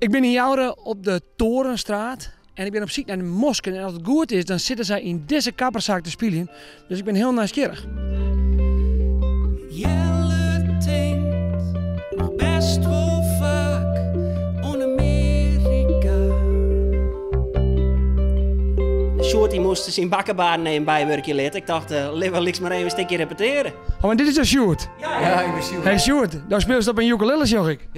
Ik ben hier op de Torenstraat en ik ben op zoek naar de mosken. En als het goed is, dan zitten zij in deze kapperzaak te spelen. Dus ik ben heel nieuwsgierig. Jelle tinkt nog best wel vaak aan Amerika. Sjoerd die moest zijn bakkenbaar nemen bijwerkje lid. Ik dacht, liever liks maar even een stukje repeteren. Oh, maar dit is een Sjoerd. Ja, ik ben Sjoerd. Hey Sjoerd, daar speel je op een ukulele, zag ik.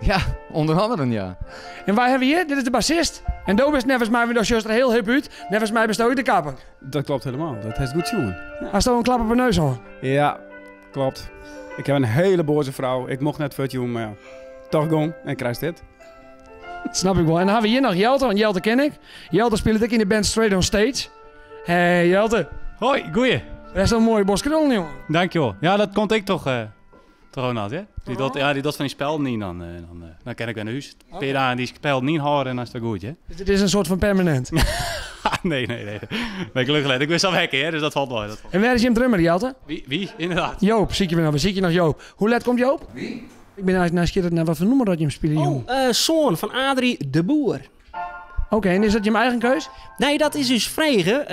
Ja, onder andere ja. En wij hebben hier, dit is de bassist. En Doe is nevens mij, maar er heel hip uit. Nevens mij bestaat ook de kapper. Dat klopt helemaal. Dat is goed jongen. Als er een klap op mijn neus hoor. Ja, klopt. Ik heb een hele boze vrouw. Ik mocht net voor het jongen, maar ja. Toch gewoon en krijg dit. Dat snap ik wel. En dan hebben we hier nog Jelte, want Jelte ken ik. Jelte speelt ook in de band Straight on Stage. Hey Jelte. Hoi, goeie. Dat is een mooie boskrol, jongen. Dankjewel. Ja, dat kon ik toch Ronald, hè? Die doet van die spel niet, dan kan ik weer naar huis. Per jaar die spel niet houden en dan is dat goed, hè? Dus dit is een soort van permanent. Nee. Ben gelukkig. Ik wist al wekken, hè? Dus dat valt wel. En waar is je drummer, Jelte? Wie? Inderdaad. Joop, zie je nog Joop. Hoe laat komt Joop? Wie? Ik ben eigenlijk nieuwsgierig naar wat voor nummer dat je hem speelt, jongen. Zoon van Adrie de Boer. Oké, en is dat je mijn eigen keus? Nee, dat is dus vregen.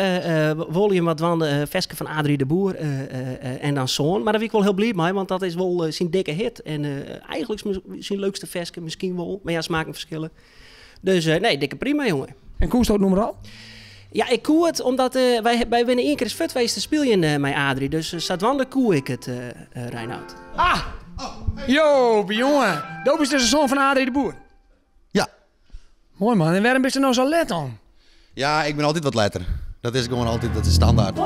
Wil je wat van de veske van Adrie de Boer en dan zoon. Maar daar ben ik wel heel blij mee, want dat is wel zijn dikke hit. En eigenlijk zijn leukste veske misschien wel. Maar ja, smaken verschillen. Dus nee, dikke prima, jongen. En koest dat nummer al? Ja, ik koe het, omdat wij winnen één keer eens futweest te spelen met Adrie. Dus Zadwander koe ik het, Reinoud. Ah! Joop, jongen. Doop is dus de zoon van Adrie de Boer. Ja. Mooi man, en waarom is er nou zo let dan? Ja, ik ben altijd wat letter. Dat is gewoon altijd, dat is standaard.